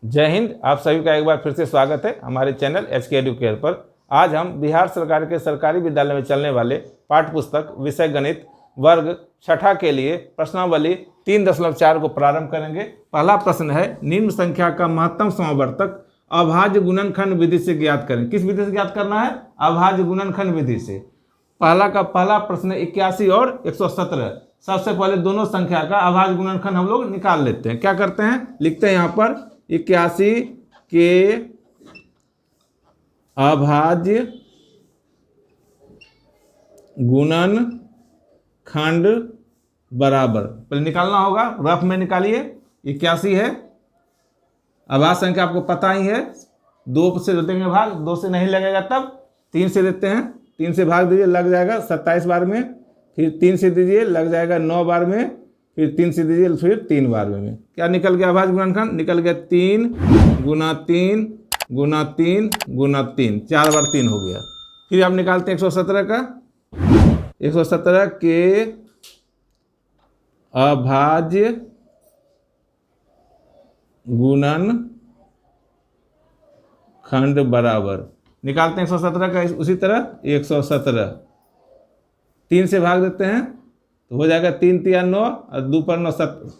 जय हिंद। आप सभी का एक बार फिर से स्वागत है हमारे चैनल HK एडुकेयर पर। आज हम बिहार सरकार के सरकारी विद्यालय में चलने वाले पाठ्य पुस्तक विषय गणित वर्ग छठा के लिए प्रश्नावली 3.4 को प्रारंभ करेंगे। पहला प्रश्न है, निम्न संख्या का महत्तम समावर्तक अभाज्य गुणनखंड विधि से ज्ञात करें। किस विधि से ज्ञात करना है? अभाज्य गुणनखंड विधि से। पहला प्रश्न 81 और 117। सबसे पहले दोनों संख्या का अभाज्य गुणनखंड हम लोग निकाल लेते हैं। क्या करते हैं? लिखते हैं यहाँ पर 81 के अभाज्य गुणनखंड बराबर, पहले निकालना होगा, रफ में निकालिए। 81 है, अभाज्य संख्या आपको पता ही है, 2 से देंगे भाग, 2 से नहीं लगेगा तब 3 से देते हैं, 3 से भाग दीजिए, लग जाएगा 27 बार में, फिर 3 से दीजिए, लग जाएगा 9 बार में, फिर 3 से दीजिए, फिर 3 बार में। क्या निकल गया अभाज्य गुणनखंड? निकल गया 3 गुना 3 गुना 3 गुना 3, 4 बार 3 हो गया। फिर आप निकालते हैं 117 का। 117 के अभाज्य गुणनखंड बराबर, निकालते हैं 117 का। उसी तरह 117 3 से भाग देते हैं तो हो जाएगा 3 तिया 9 और 2 पर 9,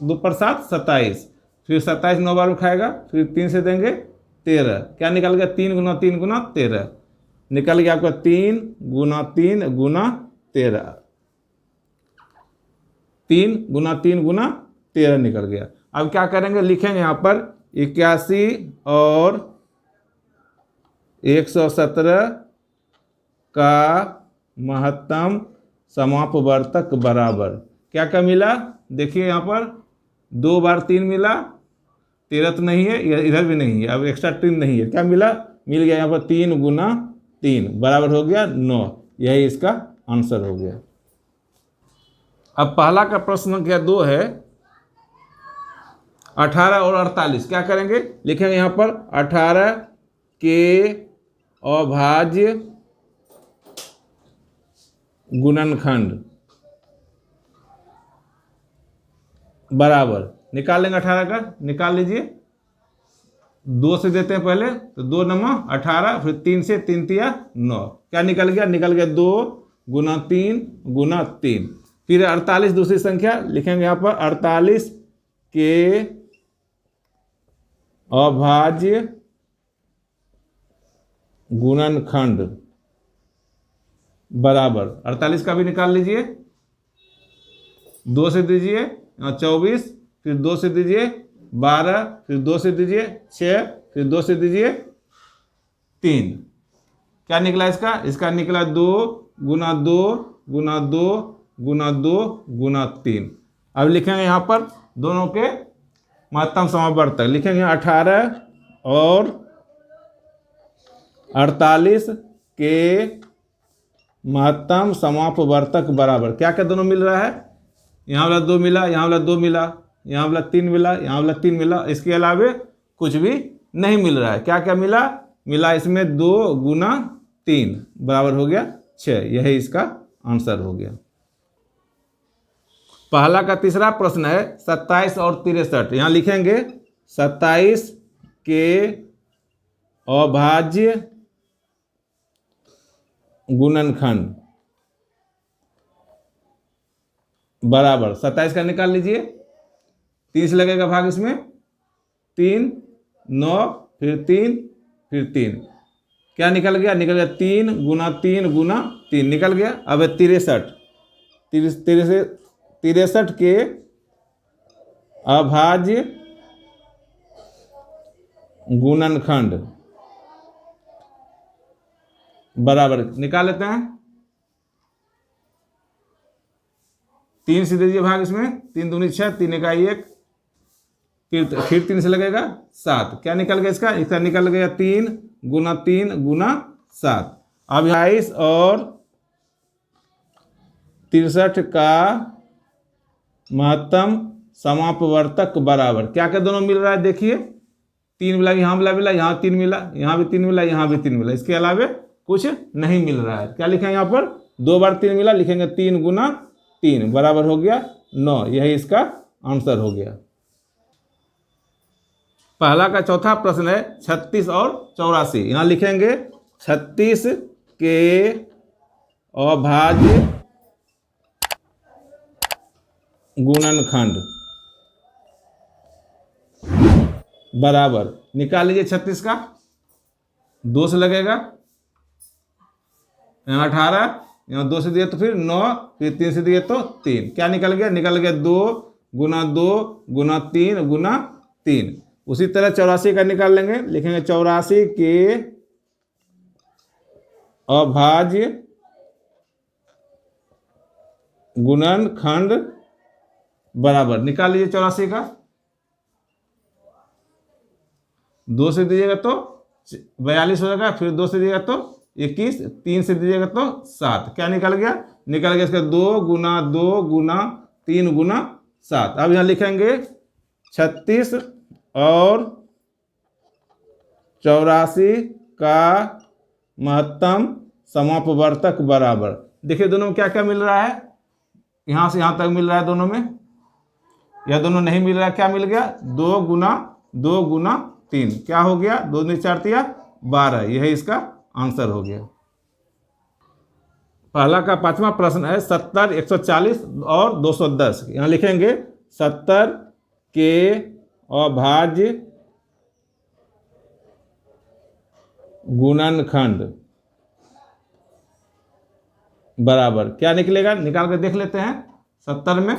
2 पर 7 27, फिर 27 9 बार में खाएगा, फिर 3 से देंगे 13। क्या निकल गया? 3 गुना 3 गुना 13 निकल गया आपका 3 गुना 3 गुना 13, 3 गुना 3 गुना 13 निकल गया। अब क्या करेंगे? लिखेंगे यहाँ पर 81 और 117 का महत्तम समापवर्तक बराबर। क्या क्या मिला? देखिए यहाँ पर 2 बार 3 मिला, 13 तो नहीं है, इधर भी नहीं है, अब एक्स्ट्रा 3 नहीं है। क्या मिला? मिल गया यहाँ पर 3 गुना 3 बराबर हो गया 9। यही इसका आंसर हो गया। अब पहला का प्रश्न क्या 2 है, 18 और 48। क्या करेंगे? लिखेंगे यहाँ पर 18 के अभाज्य गुणनखंड बराबर, निकाल लेंगे 18 का, निकाल लीजिए। 2 से देते हैं पहले तो 2 9 18, फिर 3 से 3 तिया 9। क्या निकल गया? निकल गया 2 गुना 3 गुना 3। फिर 48 दूसरी संख्या लिखेंगे यहाँ पर 48 के अभाज्य गुणनखंड बराबर, 48 का भी निकाल लीजिए। 2 से दीजिए 24, फिर 2 से दीजिए 12, फिर 2 से दीजिए 6, फिर 2 से दीजिए 3। क्या निकला इसका? इसका निकला 2 गुना 2 गुना 2 गुना 2 गुना 3। अब लिखेंगे यहाँ पर दोनों के महत्तम समापवर्तक, लिखेंगे 18 और 48 के महत्तम समापवर्तक बराबर। क्या क्या दोनों मिल रहा है? यहाँ वाला 2 मिला, यहाँ वाला 2 मिला, यहाँ वाला 3 मिला, यहाँ वाला 3 मिला, इसके अलावे कुछ भी नहीं मिल रहा है। क्या क्या मिला? मिला इसमें 2 गुना 3 बराबर हो गया 6। यही इसका आंसर हो गया। पहला का तीसरा प्रश्न है 27 और 63। यहाँ लिखेंगे 27 के अभाज्य गुणनखंड बराबर, 27 का निकाल लीजिए। 3 से लगेगा भाग, इसमें 3 9, फिर 3, फिर 3। क्या निकल गया? निकल गया 3 गुना 3 गुना 3 निकल गया। अब है 63 के अभाज्य गुणनखंड बराबर, निकाल लेते हैं। 3 से दीजिए भाग, इसमें 3 दूनी 6, 3 एका 1, फिर 3 से लगेगा 7। क्या निकल गया इसका? इसका निकल गया 3 गुना 3 गुना 7। अब 22 और 63 का महत्तम समापवर्तक बराबर। क्या क्या दोनों मिल रहा है? देखिए 3 मिला, यहाँ मिला, यहाँ 3 मिला, यहाँ भी 3 मिला, यहाँ भी 3 मिला, इसके अलावे कुछ नहीं मिल रहा है। क्या लिखेंगे यहाँ पर? 2 बार 3 मिला, लिखेंगे 3 गुना 3 बराबर हो गया 9। यही इसका आंसर हो गया। पहला का चौथा प्रश्न है 36 और 84। यहाँ लिखेंगे 36 के अभाज्य गुणनखंड बराबर, निकाल लीजिए 36 का, 2 से लगेगा, यहाँ 18, यहाँ 2 से दिए तो फिर 9, फिर 3 से दिए तो 3। क्या निकल गया? निकल गया 2 गुना 2 गुना 3 गुना 3। उसी तरह 84 का निकाल लेंगे, लिखेंगे 84 के अभाज्य गुणनखंड बराबर, निकाल लीजिए 84 का, 2 से दीजिएगा तो 42 हो जाएगा, फिर 2 से दीजिएगा तो 21, 3 से दीजिएगा तो 7। क्या निकल गया? निकल गया इसका 2 गुना 2 गुना 3 गुना 7। अब यहाँ लिखेंगे 36 और 84 का महत्तम समापवर्तक बराबर। देखिए दोनों में क्या क्या मिल रहा है, यहाँ से यहाँ तक मिल रहा है दोनों में, यह दोनों नहीं मिल रहा है। क्या मिल गया? 2 गुना 3, क्या हो गया? 2 ने 4 दिया 12, यही इसका आंसर हो गया। पहला का 5वां प्रश्न है 70, 140 और 210। यहाँ लिखेंगे 70 के अभाज्य गुणनखंड बराबर, क्या निकलेगा? निकाल कर देख लेते हैं। 70 में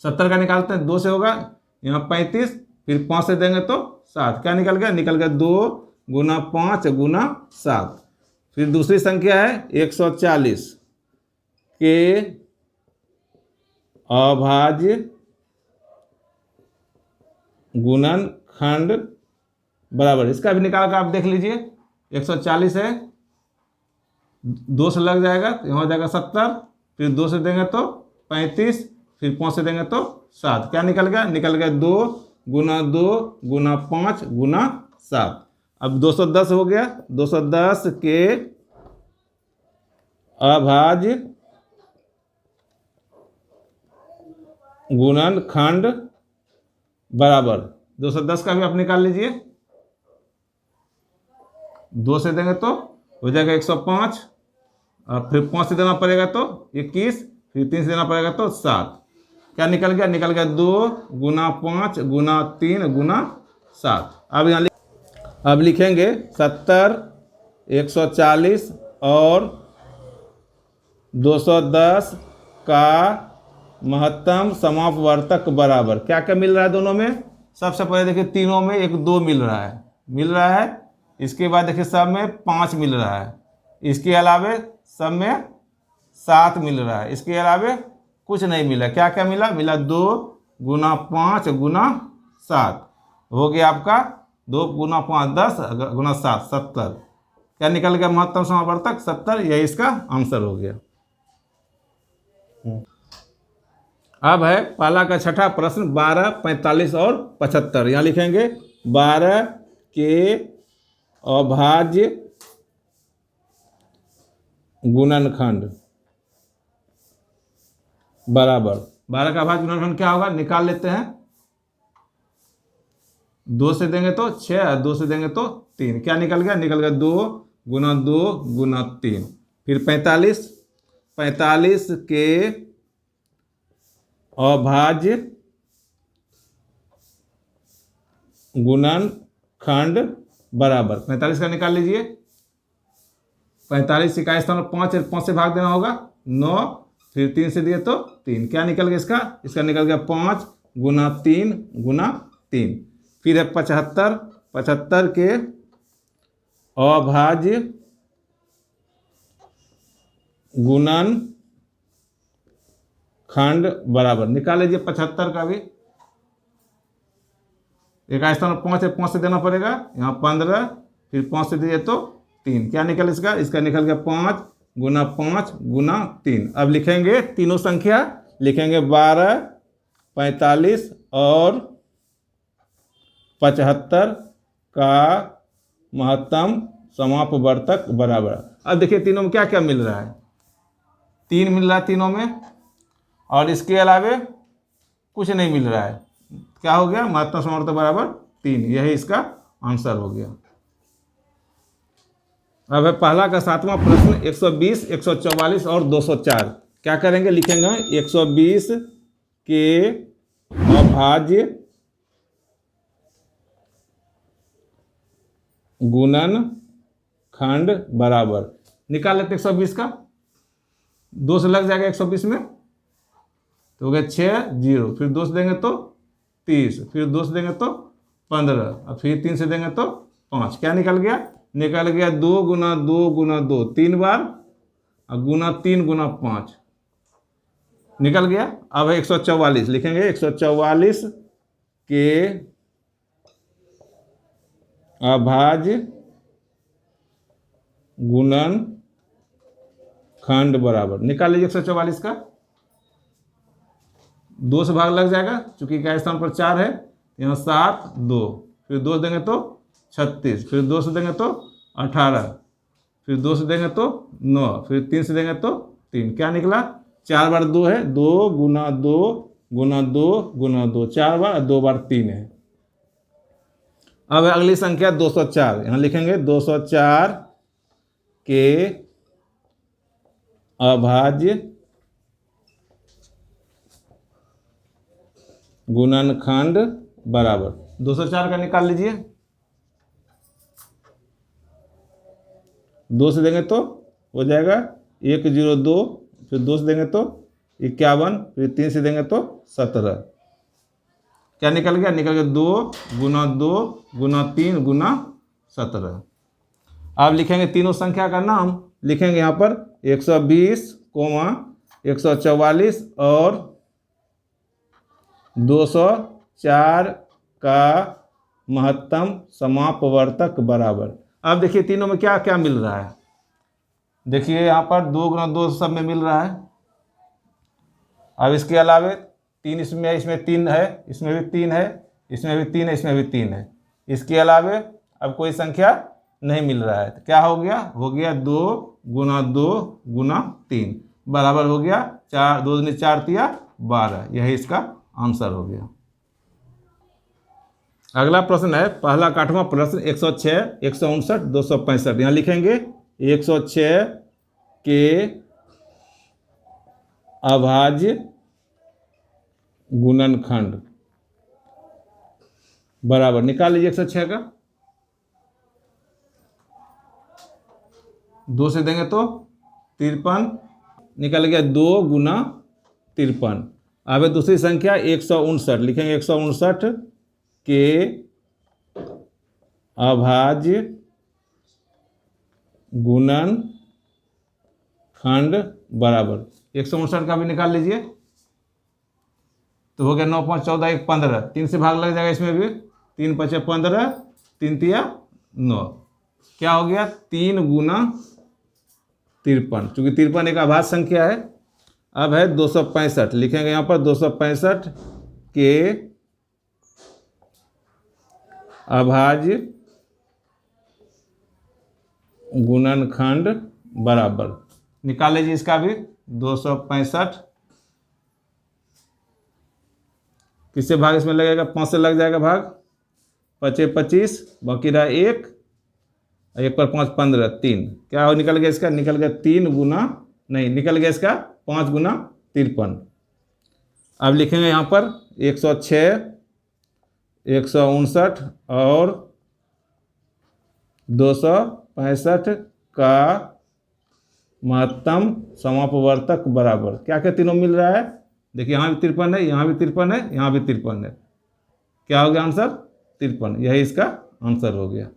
70 का निकालते हैं, 2 से होगा, यहाँ 35, फिर 5 से देंगे तो 7। क्या निकल गया? निकल गया 2 गुना 5 गुना 7। फिर दूसरी संख्या है 140 के अभाज्य गुणनखंड बराबर, इसका भी निकाल कर आप देख लीजिए। 140 है, 2 से लग जाएगा तो यहाँ हो जाएगा 70, फिर 2 से देंगे तो 35, फिर 5 से देंगे तो 7। क्या निकल गया? निकल गया 2 गुना 5 गुना 7। अब 210 हो गया, 210 के अभाज्य गुणनखंड बराबर, 210 का भी आप निकाल लीजिए। 2 से देंगे तो हो जाएगा 105, और फिर 5 से देना पड़ेगा तो 21, फिर 3 से देना पड़ेगा तो 7। क्या निकल गया? निकल गया 2 गुना 5 गुना 3 गुना 7। अब यहाँ अब लिखेंगे 70, 140 और 210 का महत्तम समापवर्तक बराबर। क्या क्या मिल रहा है दोनों में? सबसे पहले देखिए तीनों में एक 2 मिल रहा है। इसके बाद देखिए सब में 5 मिल रहा है। इसके अलावे सब में 7 मिल रहा है। इसके अलावे कुछ नहीं मिला। क्या क्या मिला? मिला 2 गुना 5 गुना 7, हो गया आपका 2 गुना 5 10 गुना 7 70। क्या निकल गया? महत्तम समापवर्तक 70, यही इसका आंसर हो गया। अब है पहला का छठा प्रश्न 12, 45 और 75। यहाँ लिखेंगे 12 के अभाज्य गुणनखंड बराबर। 12 का अभाज्य गुणनखंड क्या होगा? निकाल लेते हैं। 2 से देंगे तो 6, 2 से देंगे तो 3। क्या निकल गया? निकल गया 2 गुना 3। फिर 45 के अभाज्य गुणनखंड बराबर। 45 का निकाल लीजिए। 45 का स्थान 5 से भाग देना होगा 9, फिर 3 से दिए तो 3। क्या निकल गया इसका? इसका निकल गया 5 गुना 3 गुना 3। फिर है 75 के अभाज्य गुणनखंड बराबर। निकाल लीजिए 75 का भी। एक स्थान 5 से देना पड़ेगा, यहाँ 15, फिर 5 से दिए तो 3। क्या निकल इसका? इसका निकल गया 5 गुना 5 गुना 3। अब लिखेंगे तीनों संख्या, लिखेंगे 12, 45 और 75 का महत्तम समापवर्तक बराबर। अब देखिए तीनों में क्या क्या मिल रहा है? 3 मिल रहा है तीनों में, और इसके अलावे कुछ नहीं मिल रहा है। क्या हो गया, महत्तम समावर्तक बराबर 3, यही इसका आंसर हो गया। अब है पहला का 7वां प्रश्न 120, 144 और 204। क्या करेंगे, लिखेंगे 120 के अभाज्य गुणन खंड बराबर, निकाल लेते 120 का, 2 से लग जाएगा 120 में, तो हो गया 6 0, फिर 2 से देंगे तो 30, फिर 2 से देंगे तो 15, और फिर 3 से देंगे तो 5। क्या निकल गया, 2 गुना 2 गुना 2 3 बार, और गुना 3 गुना 5 निकल गया। अब है 144, लिखेंगे 144 के अभाज्य गुणन खंड बराबर, निकाल लीजिए 144 का, 2 से भाग लग जाएगा, चूंकि क्या स्थान पर 4 है, यहाँ 7 2, फिर 2 से देंगे तो 36, फिर 2 से देंगे तो 18, फिर 2 से देंगे तो 9, फिर 3 से देंगे तो 3। क्या निकला, 4 बार 2 है, 2 गुना 2 गुना 2 गुना 2, 4 बार, 2 बार 3 है। अब अगली संख्या 204, यहाँ लिखेंगे 204 के अभाज्य गुणनखंड बराबर, 204 का निकाल लीजिए, 2 से देंगे तो हो जाएगा 102, फिर 2 से देंगे तो 51, फिर 3 से देंगे तो 17। क्या निकल गया, 2 गुना 2 गुना 3 गुना 17। अब लिखेंगे तीनों संख्या का नाम, लिखेंगे यहाँ पर 120, 144 और 204 का महत्तम समापवर्तक बराबर। अब देखिए तीनों में क्या क्या मिल रहा है, देखिए यहाँ पर 2 गुना 2 सब में मिल रहा है। अब इसके अलावे 3 इसमें, इसमें 3 है, इसमें भी 3 है, इसमें भी 3 है, इसमें भी 3 है। इसके अलावे अब कोई संख्या नहीं मिल रहा है, तो क्या हो गया, 2 गुना 2 गुना 3 बराबर हो गया 4, 2 दूनी 4 तिया 12, यही इसका आंसर हो गया। अगला प्रश्न है पहला का 8वां प्रश्न 106, 159, 265। यहाँ लिखेंगे 106 के अभाज्य गुणनखंड बराबर, निकाल लीजिए 106 का, 2 से देंगे तो 53, निकल गया 2 गुना 53। अब है दूसरी संख्या 159, लिखेंगे 159 के अभाज्य गुणन खंड बराबर, 159 का भी निकाल लीजिए, तो हो गया 9 5 14 1 15, 3 से भाग लग जाएगा इसमें भी, 3 5 15, 3 तिया 9। क्या हो गया, 3 गुना 53, चूंकि 53 एक अभाज्य संख्या है। अब है 265, लिखेंगे यहाँ पर 265 के अभाज्य गुणनखंड बराबर, निकाल लीजिए इसका भी, 265 किससे भाग इसमें लगेगा, 5 से लग जाएगा भाग, 5 25, बाकी रहा 1, 1 पर 5 15, 3। क्या हो निकल गया इसका, निकल गया 3 गुना, नहीं निकल गया इसका 5 गुना 53। अब लिखेंगे यहाँ पर 106, 159 और 265 का महत्तम समापवर्तक बराबर। क्या क्या तीनों मिल रहा है, देखिए यहाँ भी 53 है, यहाँ भी 53 है, यहाँ भी 53 है। क्या हो गया आंसर, 53, यही इसका आंसर हो गया।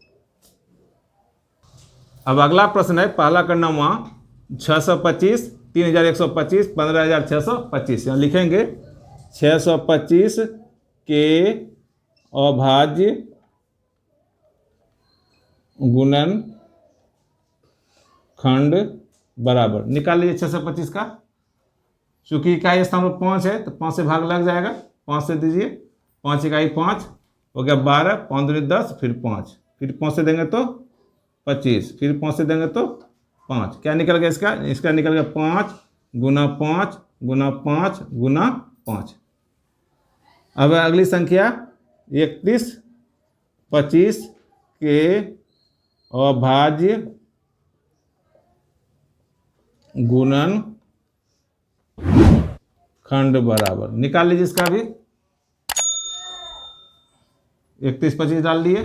अब अगला प्रश्न है पहला का 9वां 625, 3125, 15625। यहाँ लिखेंगे 625 के अभाज्य गुणन खंड बराबर, निकाल लीजिए 625 का, चूंकि इकाई स्थान पर 5 है तो 5 से भाग लग जाएगा, 5 से दीजिए, 5 इकाई 5 हो गया 12, 5 दूनी 10, फिर 5, फिर 5 से देंगे तो 25, फिर 5 से देंगे तो 5। क्या निकल गया इसका, इसका निकल गया 5 गुना 5 गुना 5 गुना 5। अब अगली संख्या 31 25 के अभाज्य गुणन खंड बराबर। निकाल लीजिए इसका भी। 31 25 डाल दिए,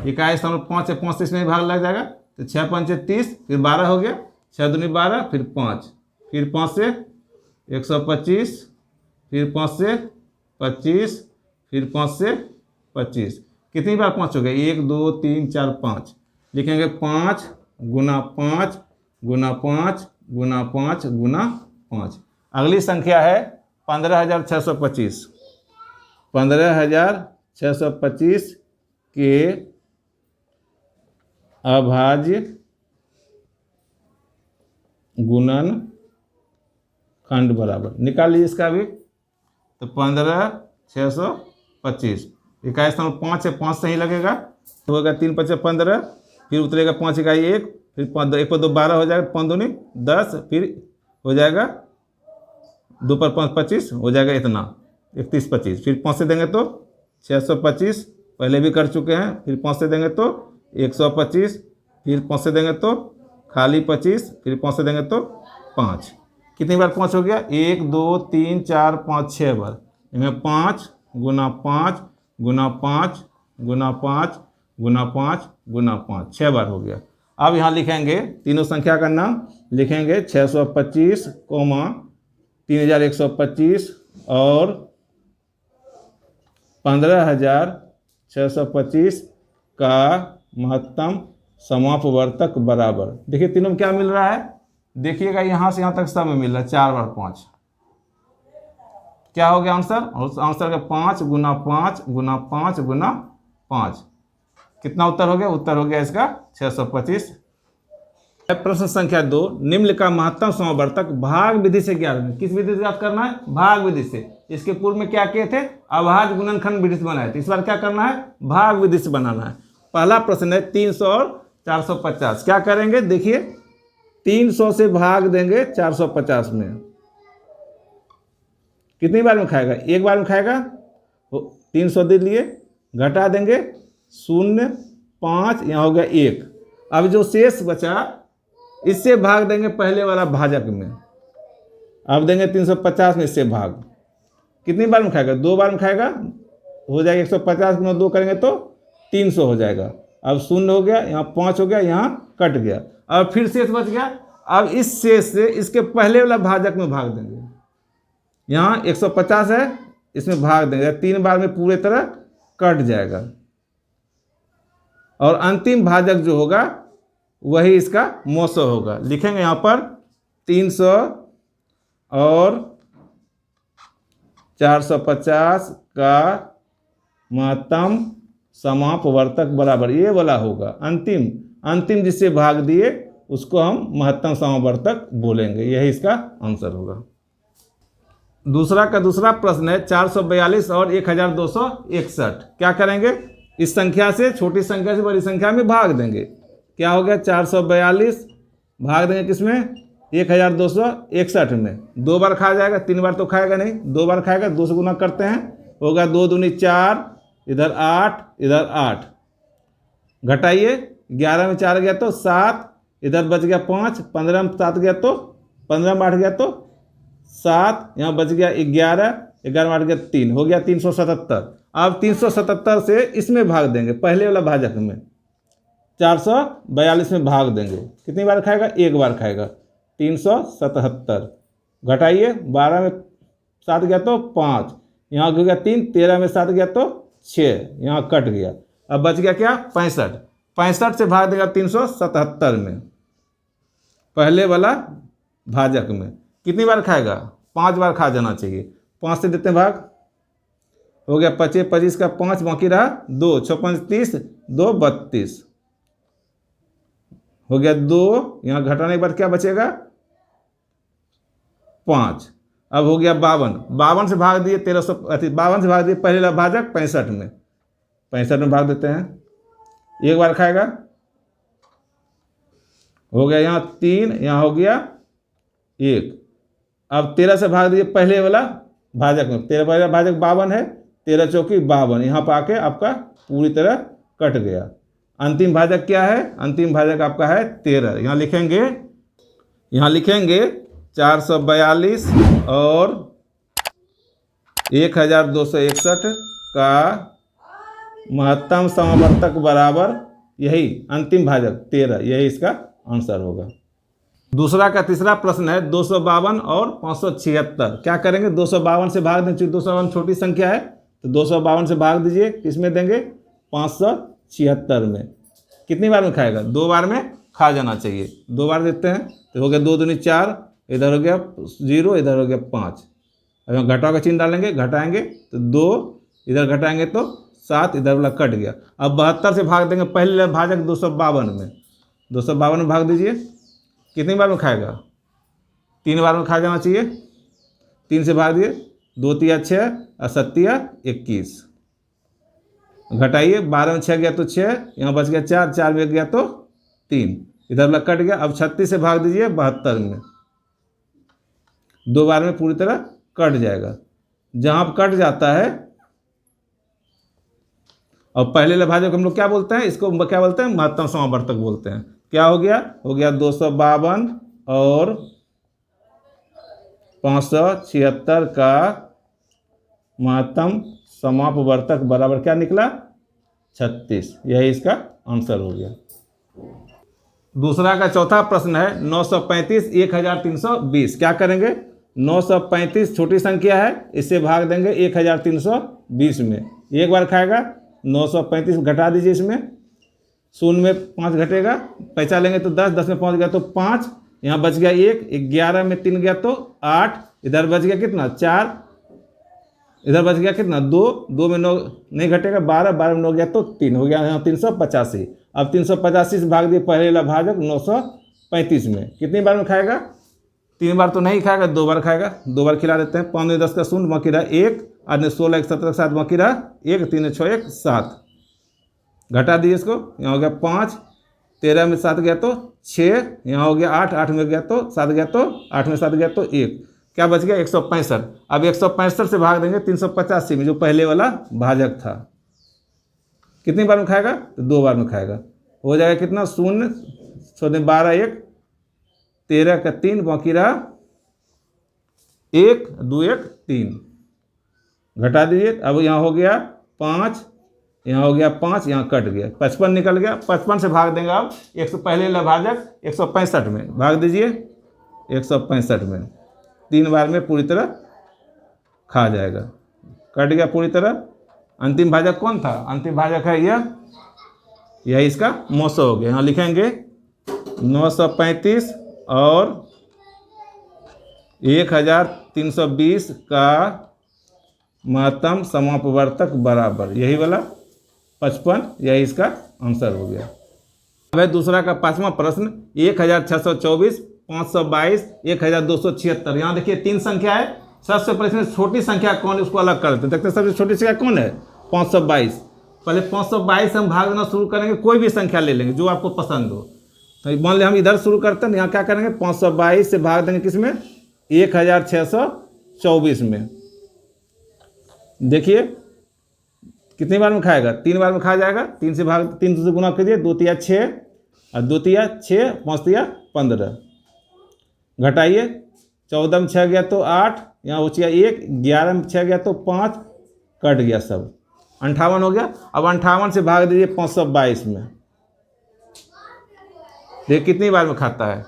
21.5 से 5 से इसमें भाग लग जाएगा तो 6 5 30, फिर 12 हो गया, 6 दूनी 12, फिर 5, फिर 5 से 125, फिर 5 से 25, फिर 5 से 25। कितनी बार 5 हो गया? 1 2 3 4 5। लिखेंगे 5 गुना 5 गुना 5 गुना 5 गुना 5। अगली संख्या है 15,625। 15,625 के अभाज्य गुणन खंड बराबर। निकाल लीजिए इसका भी। तो 15,625, 21.5 से 5 सही लगेगा तो होगा 3 5 15, फिर उतरेगा 5 इकाई 1, फिर 1 पर 2 12 हो जाएगा, 5 दूनी 10, फिर हो जाएगा 2 पर 5 25, हो जाएगा इतना 31 25। फिर 5 से देंगे तो 625, पहले भी कर चुके हैं। फिर 5 से देंगे तो 125, फिर 5 से देंगे तो खाली 25, फिर 5 से देंगे तो 5। कितनी बार 5 हो गया? 1 2 3 4 5 6 बार। इनमें 5 गुना 5 गुना 5 गुना 5 गुना 5 गुना 5, 6 बार हो गया। अब यहाँ लिखेंगे तीनों संख्या का नाम। लिखेंगे 625, 3125 और 15,625 का महत्तम समापवर्तक बराबर। देखिए तीनों में क्या मिल रहा है? देखिएगा यहाँ से यहाँ तक सब में मिल रहा है 4 बार 5। क्या हो गया आंसर? आंसर का 5 गुना 5 गुना 5 गुना 5। कितना उत्तर हो गया? उत्तर हो गया इसका 625। प्रश्न संख्या 2, निम्न का महत्तम समावर्तक भाग विधि से ज्ञात। किस विधि से ज्ञात करना है? भाग विधि से। इसके पूर्व में क्या किए थे? अभाज्य गुणनखंड विधि से बनाए थे। इस बार क्या करना है? भाग विधि से बनाना है। पहला प्रश्न है 300 और 450। क्या करेंगे? देखिए 300 से भाग देंगे 450 में। कितनी बार में खाएगा? एक बार में खाएगा। 300 दे लिए, घटा देंगे 0 5, यहाँ हो गया 1। अब जो शेष बचा इससे भाग देंगे पहले वाला भाजक में। अब देंगे 350 में इससे भाग। कितनी बार में खाएगा? 2 बार में खाएगा, हो जाएगा 150 गुना 2 करेंगे तो 300 हो जाएगा। अब 0 हो गया, यहाँ 5 हो गया, यहाँ कट गया। अब फिर शेष बच गया। अब इस शेष से इसके पहले वाला भाजक में भाग देंगे। यहाँ 150 है, इसमें भाग देंगे, 3 बार में पूरे तरह कट जाएगा। और अंतिम भाजक जो होगा वही इसका मोसो होगा। लिखेंगे यहाँ पर 300 और 450 का महत्तम समापवर्तक बराबर। ये वाला होगा अंतिम जिससे भाग दिए उसको हम महत्तम समापवर्तक बोलेंगे। यही इसका आंसर होगा। दूसरा का दूसरा प्रश्न है 442 और 1261। क्या करेंगे? इस संख्या से, छोटी संख्या से बड़ी संख्या में भाग देंगे। क्या हो गया? 442 भाग देंगे किसमें? 1261 में। 2 बार खा जाएगा, 3 बार तो खाएगा नहीं, 2 बार खाएगा। 2 से गुना करते हैं, होगा 2 दूनी 4, इधर 8, इधर 8। घटाइए, 11 में 4 गया तो 7, इधर बच गया 5, 15 में 7 गया तो 15 में 8 गया तो 7, यहाँ बच गया 11, 11 में 8 गया 3, हो गया 377। अब 377 से इसमें भाग देंगे, पहले वाला भाजक में। 442 में भाग देंगे। कितनी बार खाएगा? 1 बार खाएगा। 377। घटाइए, 12 में 7 गया तो 5, यहाँ हो गया 3, 13 में 7 गया तो 6, यहाँ कट गया। अब बच गया क्या? 65। 65 से भाग देगा 377 में, पहले वाला भाजक में। कितनी बार खाएगा? 5 बार खा जाना चाहिए। 5 से देते हैं भाग, हो गया 25, 25 का 5 बाकी रहा 2, 6 5 30, 2 32, हो गया 2। यहाँ घटाने के बाद क्या बचेगा? 5। अब हो गया 52। 52 से भाग दिए 1300, 52 से भाग दिए पहले वाला भाजक 65 में। 65 में भाग देते हैं, 1 बार खाएगा, हो गया यहाँ 3, यहाँ हो गया 1। अब 13 से भाग दिए पहले वाला भाजक में। 13 वाला भाजक 52 है, 13 चौकी 52, यहाँ पर आके आपका पूरी तरह कट गया। अंतिम भाजक क्या है? अंतिम भाजक आपका है 13। यहाँ लिखेंगे 442 और 1261 का महत्तम समावर्तक बराबर यही अंतिम भाजक 13, यही इसका आंसर होगा। दूसरा का तीसरा प्रश्न है 252 और 576। क्या करेंगे? 252 से भाग दें, क्योंकि 252 छोटी संख्या है, तो 252 से भाग दीजिए, किसमें देंगे? 576 में। कितनी बार में खाएगा? 2 बार में खा जाना चाहिए। 2 बार देते हैं तो हो गया 2 दूनी 4, इधर हो गया 0, इधर हो गया 5। अब हम घटाव का चिन्ह डालेंगे, घटाएंगे तो 2, इधर घटाएंगे तो 7, इधर वाला कट गया। अब 72 से भाग देंगे पहले भाजक 252 में। 252 में भाग दीजिए, कितनी बार में खाएगा? 3 बार में खा जाना चाहिए। 3 से भाग दिए, 2 तिया 6 और 7 तिया 21। घटाइए, 12 में 6 गया तो 6, यहाँ बच गया 4, 4 में गया तो 3, इधर वाला कट गया। अब 36 से भाग दीजिए 72 में। 2 बार में पूरी तरह कट जाएगा। जहाँ पर कट जाता है, और पहले वाला भाजक हम लोग क्या बोलते हैं? इसको क्या बोलते हैं? महत्तम समावर्तक बोलते हैं। क्या हो गया? हो गया 252 और 576 का महत्तम समापवर्तक बराबर क्या निकला? 36। यही इसका आंसर हो गया। दूसरा का चौथा प्रश्न है 935 1320। क्या करेंगे? 935 छोटी संख्या है, इससे भाग देंगे 1320 में। एक बार खाएगा, 935 घटा दीजिए, इसमें 0 में 5 घटेगा, पैसा लेंगे तो 10, 10 में 5 गया तो 5, यहाँ बच गया 1, 11 में 3 गया तो 8, इधर बच गया कितना? 4, इधर बच गया कितना? 2, 2 में 9 नहीं घटेगा, 12, 12 में 9 गया तो 3, हो गया यहाँ 385। अब 385 से भाग दिए पहले वाला भाजक 935 में। कितनी बार में खाएगा? 3 बार तो नहीं खाएगा, 2 बार खाएगा। 2 बार खिला देते हैं। 5 में 10 का 0, मकीरा 1, आज में 16 1 17 7, मकीरा 1, 3 6 1 7। घटा दीजिए इसको, यहाँ हो गया 5, 13 में 7 गया तो 6, यहाँ हो गया 8, 8 में गया तो 7 गया तो 8 में 7 गया तो 1, क्या बच गया? 165। अब 165 से भाग देंगे 385 में, जो पहले वाला भाजक था। कितनी बार में खाएगा? तो 2 बार में खाएगा। हो जाएगा कितना? 0, 12 1, 13 का 3, बाकी रहा 1 2 1 3। घटा दीजिए, अब यहाँ हो गया 5, यहाँ हो गया 5, यहाँ कट गया, 55 निकल गया। 55 से भाग देंगे अब 100 पहले वाला भाजक 165 में। भाग दीजिए 165 में, 3 बार में पूरी तरह खा जाएगा, कट गया पूरी तरह। अंतिम भाजक कौन था? अंतिम भाजक है यह इसका 900 हो गया। यहाँ लिखेंगे 935 और 1320 का महत्तम समापवर्तक बराबर यही वाला 55, यही इसका आंसर हो गया। अब है दूसरा का 5वां प्रश्न 1624, 522, 1276। यहाँ देखिए 3 संख्या है। सबसे पहले इसमें छोटी संख्या कौन है उसको अलग करते हैं। देखते हैं सबसे छोटी संख्या कौन है? 522। पहले 522 हम भाग देना शुरू करेंगे, कोई भी संख्या ले लेंगे जो आपको पसंद हो। तो मान लिया हम इधर शुरू करते हैं, यहाँ क्या करेंगे? 522 से भाग देंगे किसमें? 1624 में। देखिए कितनी बार में खाएगा? 3 बार में खा जाएगा। 3 से भाग 3 से गुना कीजिए, 2 तिया 6 और 2 तिया 6, 5 तिया 15। घटाइए, 14 में 6 गया तो 8, यहाँ बच गया 1, 11 में 6 गया तो 5, कट गया सब, 58 हो गया। अब 58 से भाग दीजिए 522 में। देखिए कितनी बार में खाता है,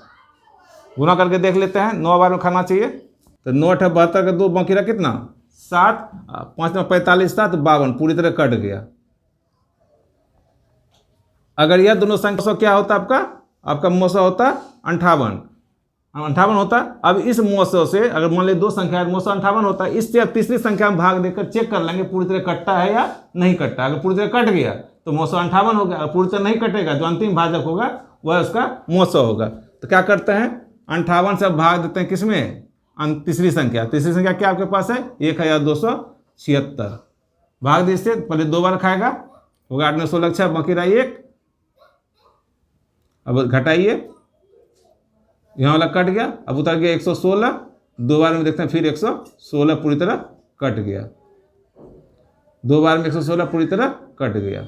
गुना करके देख लेते हैं। 9 बार में खाना चाहिए, तो 9 8 72 का 2 बाकी रहा कितना? 7, 5 में 45 था तो 52, पूरी तरह कट गया। अगर यह दोनों संख्या क्या होता आपका मोसा होता 58 होता। अब इस मोसो से अगर मान लीजिए 2 संख्या है, मोसा 58 होता है। इससे अब तीसरी संख्या में भाग देकर चेक कर लेंगे पूरी तरह कटता है या नहीं कटता। अगर पूरी तरह कट गया तो मोसा 58 हो गया, और पूरी तरह नहीं कटेगा जो अंतिम भाजक होगा वह उसका मोसा होगा। तो क्या करते हैं? 58 से अब भाग देते हैं किसमें? तीसरी संख्या। तीसरी संख्या क्या आपके पास है? 1276। भाग दीजिए, पहले 2 बार खाएगा, होगा 8 9 16 6, बाकी रहा 1। अब घटाइए, यहाँ वाला कट गया, अब उतर गया 116। 2 बार में देखते हैं फिर 116 पूरी तरह कट गया। 2 बार में 116 पूरी तरह कट गया।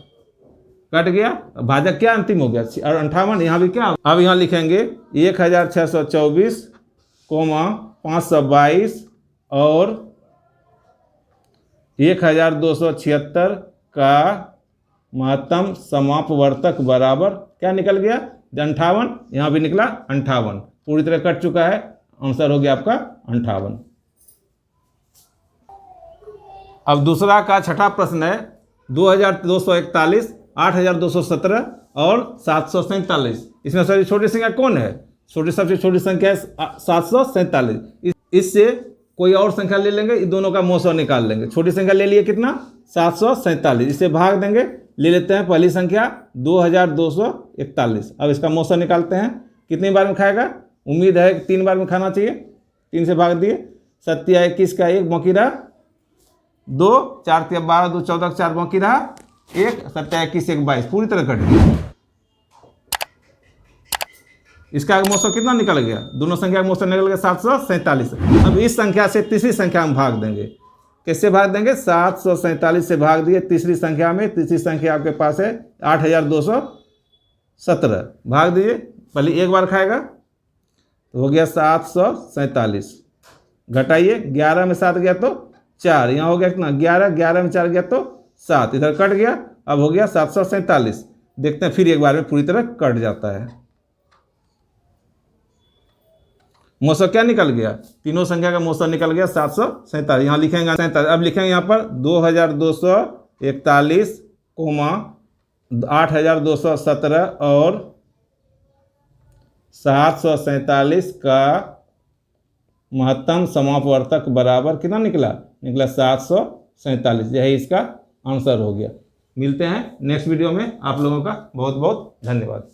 भाजक क्या अंतिम हो गया, और 58 यहाँ भी क्या, अब यहाँ लिखेंगे 1624, 522 और 1276 का महत्तम समापवर्तक बराबर क्या निकल गया, 58, यहाँ भी निकला 58, पूरी तरह कट चुका है, आंसर हो गया आपका 58। अब दूसरा का छठा प्रश्न है 2241, 8217 और 747। इसमें सबसे छोटी संख्या कौन है, सबसे छोटी संख्या है 747। इससे कोई और संख्या ले लेंगे, इन दोनों का मोसो निकाल लेंगे। छोटी संख्या ले लिए कितना, 747, इसे भाग देंगे, ले लेते हैं पहली संख्या 2241। अब इसका मोसो निकालते हैं, कितनी बार में खाएगा, उम्मीद है 3 बार में खाना चाहिए, 3 से भाग दिए, 7 या 21 का 1 बाकी रहा, 2, 4 या 12, 2 14 4 बाकी रहा 1, 7 या 21 1 22, पूरी तरह कट गया। इसका मोसो कितना निकल गया, दोनों संख्या का मोसो निकल गया 747। अब इस संख्या से तीसरी संख्या में भाग देंगे, कैसे भाग देंगे, 747 से भाग दिए तीसरी संख्या में, तीसरी संख्या आपके पास है 8217, भाग दीजिए, पहले 1 बार खाएगा तो हो गया 747, घटाइए 11 में 7 गया तो 4, यहाँ हो गया कितना 11, 11 में 4 गया तो 7, इधर कट गया, अब हो गया 747। देखते हैं फिर एक बार में पूरी तरह कट जाता है। मोसो क्या निकल गया, तीनों संख्या का मोसो निकल गया 747, यहाँ लिखेंगे 47। अब लिखेंगे यहाँ पर 2241, 8217 और 747 का महत्तम समापवर्तक बराबर कितना निकला, 747, यही इसका आंसर हो गया। मिलते हैं नेक्स्ट वीडियो में, आप लोगों का बहुत बहुत धन्यवाद।